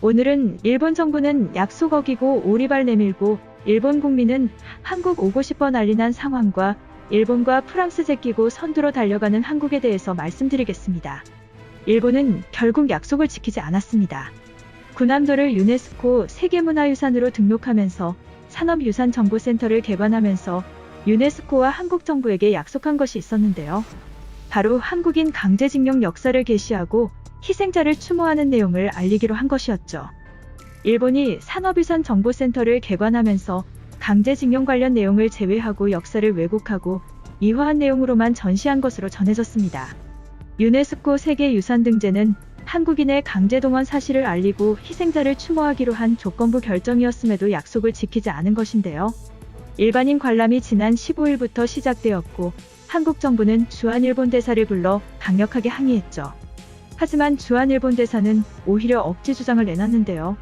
오늘은 일본 정부는 약속 어기고 오리발 내밀고 일본 국민은 한국 오고 싶어 난리 난 상황과 일본과 프랑스 제끼고 선두로 달려가는 한국에 대해서 말씀드리겠습니다. 일본은 결국 약속을 지키지 않았습니다. 군함도를 유네스코 세계문화유산으로 등록하면서 산업유산정보센터를 개관하면서 유네스코와 한국 정부에게 약속한 것이 있었는데요. 바로 한국인 강제징용 역사를 게시하고 희생자를 추모하는 내용을 알리기로 한 것이었죠. 일본이 산업유산정보센터를 개관하면서 강제징용 관련 내용을 제외하고 역사를 왜곡하고 이화한 내용으로만 전시한 것으로 전해졌습니다. 유네스코 세계유산 등재는 한국인의 강제동원 사실을 알리고 희생자를 추모하기로 한 조건부 결정이었음에도 약속을 지키지 않은 것인데요. 일반인 관람이 지난 15일부터 시작되었고 한국 정부는 주한 일본 대사를 불러 강력하게 항의했죠. 하지만 주한 일본 대사는 오히려 억지 주장을 내놨는데요.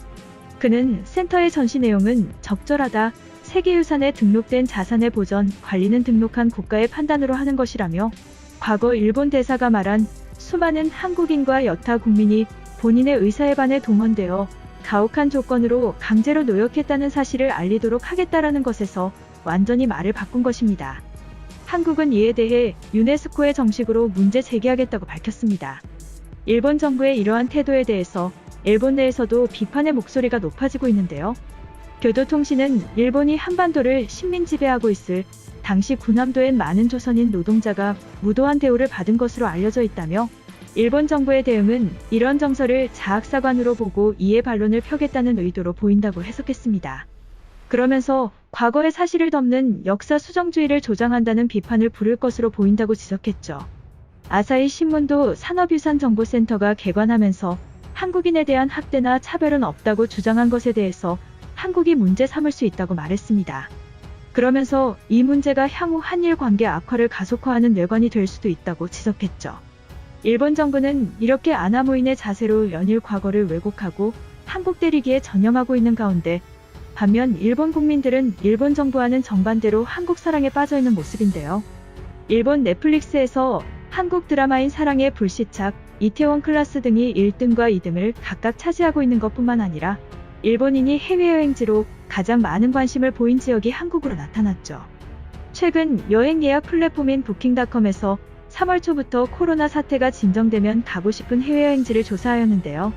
그는 센터의 전시 내용은 적절하다, 세계유산에 등록된 자산의 보전, 관리는 등록한 국가의 판단으로 하는 것이라며 과거 일본 대사가 말한 수많은 한국인과 여타 국민이 본인의 의사에 반해 동원되어 가혹한 조건으로 강제로 노역했다는 사실을 알리도록 하겠다라는 것에서 완전히 말을 바꾼 것입니다. 한국은 이에 대해 유네스코에 정식으로 문제 제기하겠다고 밝혔습니다. 일본 정부의 이러한 태도에 대해서 일본 내에서도 비판의 목소리가 높아지고 있는데요. 교도통신은 일본이 한반도를 식민 지배하고 있을 당시 군함도엔 많은 조선인 노동자가 무도한 대우를 받은 것으로 알려져 있다며 일본 정부의 대응은 이런 정서를 자학사관으로 보고 이에 반론을 펴겠다는 의도로 보인다고 해석했습니다. 그러면서 과거의 사실을 덮는 역사 수정주의를 조장한다는 비판을 부를 것으로 보인다고 지적했죠. 아사히 신문도 산업유산정보센터가 개관하면서 한국인에 대한 학대나 차별은 없다고 주장한 것에 대해서 한국이 문제 삼을 수 있다고 말했습니다. 그러면서 이 문제가 향후 한일 관계 악화를 가속화하는 뇌관이 될 수도 있다고 지적했죠. 일본 정부는 이렇게 아나무인의 자세로 연일 과거를 왜곡하고 한국 때리기에 전념하고 있는 가운데 반면 일본 국민들은 일본 정부와는 정반대로 한국 사랑에 빠져있는 모습인데요. 일본 넷플릭스에서 한국 드라마인 사랑의 불시착, 이태원 클라스 등이 1등과 2등을 각각 차지하고 있는 것뿐만 아니라 일본인이 해외여행지로 가장 많은 관심을 보인 지역이 한국으로 나타났죠. 최근 여행 예약 플랫폼인 부킹닷컴에서 3월 초부터 코로나 사태가 진정되면 가고 싶은 해외여행지를 조사하였는데요.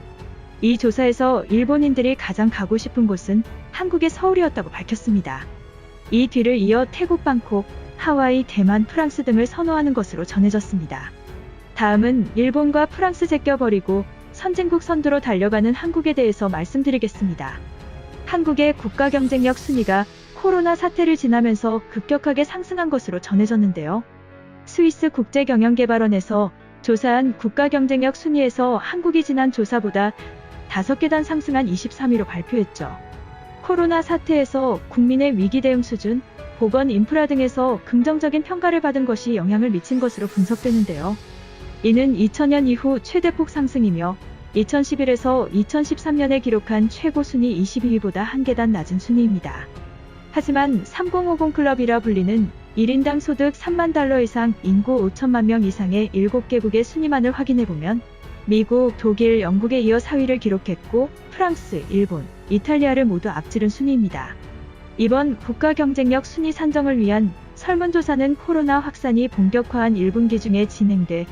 이 조사에서 일본인들이 가장 가고 싶은 곳은 한국의 서울이었다고 밝혔습니다. 이 뒤를 이어 태국 방콕, 하와이, 대만, 프랑스 등을 선호하는 것으로 전해졌습니다. 다음은 일본과 프랑스 제껴버리고 선진국 선두로 달려가는 한국에 대해서 말씀드리겠습니다. 한국의 국가 경쟁력 순위가 코로나 사태를 지나면서 급격하게 상승한 것으로 전해졌는데요. 스위스 국제경영개발원에서 조사한 국가 경쟁력 순위에서 한국이 지난 조사보다 5계단 상승한 23위로 발표했죠. 코로나 사태에서 국민의 위기 대응 수준, 보건 인프라 등에서 긍정적인 평가를 받은 것이 영향을 미친 것으로 분석되는데요. 이는 2000년 이후 최대폭 상승이며 2011에서 2013년에 기록한 최고 순위 22위보다 한 계단 낮은 순위입니다. 하지만 3050 클럽이라 불리는 1인당 소득 3만 달러 이상, 인구 5천만 명 이상의 7개국의 순위만을 확인해보면 미국, 독일, 영국에 이어 4위를 기록했고 프랑스, 일본, 이탈리아를 모두 앞지른 순위입니다. 이번 국가 경쟁력 순위 산정을 위한 설문조사는 코로나 확산이 본격화한 1분기 중에 진행돼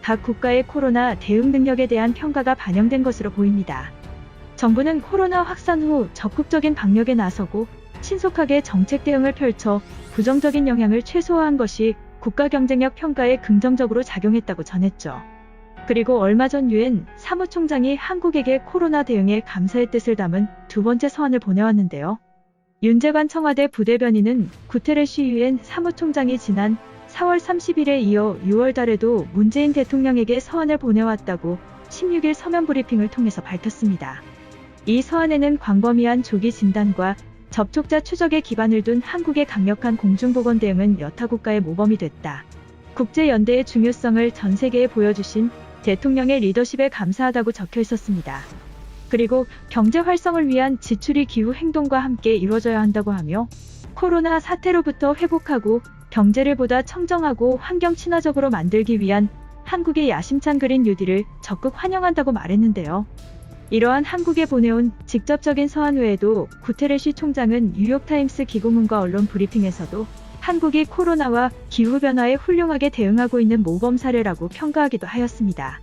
각 국가의 코로나 대응 능력에 대한 평가가 반영된 것으로 보입니다. 정부는 코로나 확산 후 적극적인 방역에 나서고 신속하게 정책 대응을 펼쳐 부정적인 영향을 최소화한 것이 국가 경쟁력 평가에 긍정적으로 작용했다고 전했죠. 그리고 얼마 전 유엔 사무총장이 한국에게 코로나 대응에 감사의 뜻을 담은 두 번째 서한을 보내왔는데요. 윤재관 청와대 부대변인은 구테레시 유엔 사무총장이 지난 4월 30일에 이어 6월 달에도 문재인 대통령에게 서한을 보내왔다고 16일 서면 브리핑을 통해서 밝혔습니다. 이 서한에는 광범위한 조기 진단과 접촉자 추적에 기반을 둔 한국의 강력한 공중보건 대응은 여타 국가의 모범이 됐다. 국제연대의 중요성을 전 세계에 보여주신 대통령의 리더십에 감사하다고 적혀 있었습니다. 그리고 경제 활성을 위한 지출이 기후 행동과 함께 이루어져야 한다고 하며 코로나 사태로부터 회복하고 경제를 보다 청정하고 환경 친화적으로 만들기 위한 한국의 야심찬 그린 뉴딜을 적극 환영한다고 말했는데요. 이러한 한국에 보내온 직접적인 서한 외에도 구테레시 총장은 뉴욕타임스 기고문과 언론 브리핑에서도 한국이 코로나와 기후변화에 훌륭하게 대응하고 있는 모범 사례라고 평가하기도 하였습니다.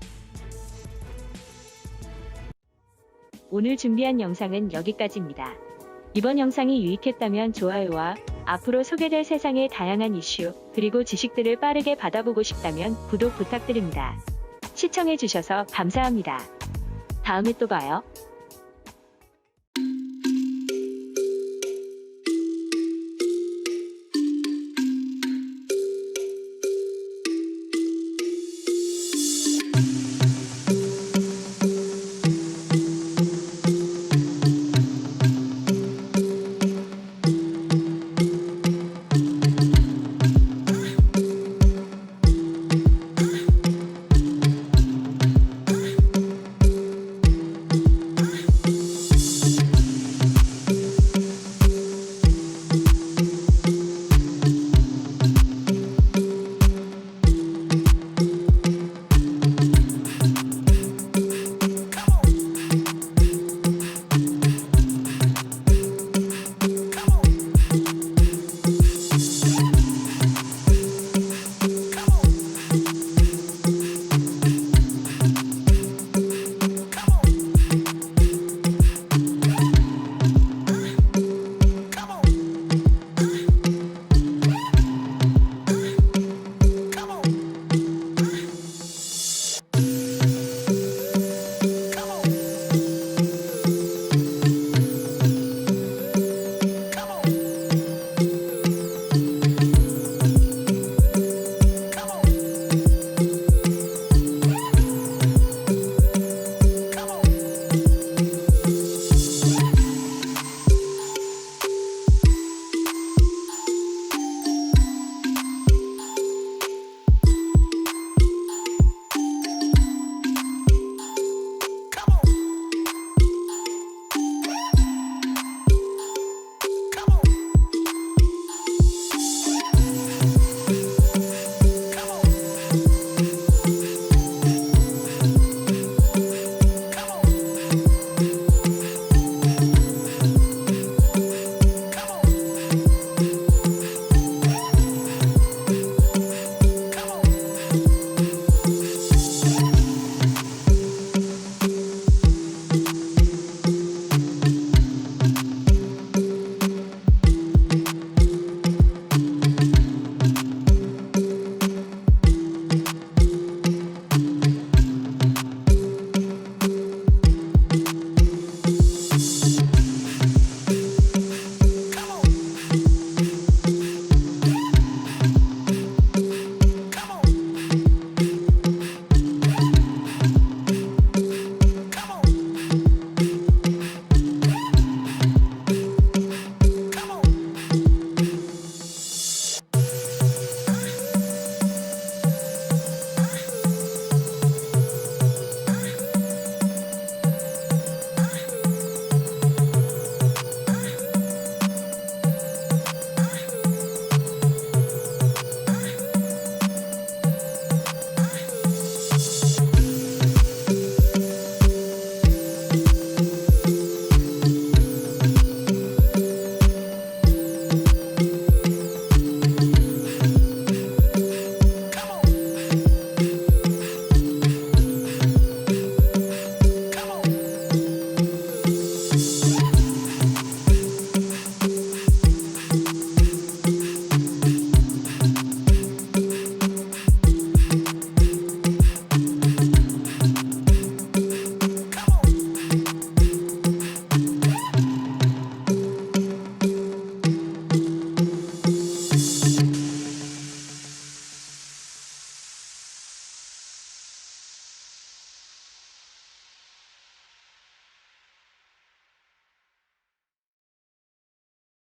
오늘 준비한 영상은 여기까지입니다. 이번 영상이 유익했다면 좋아요와 앞으로 소개될 세상의 다양한 이슈 그리고 지식들을 빠르게 받아보고 싶다면 구독 부탁드립니다. 시청해주셔서 감사합니다. 다음에 또 봐요.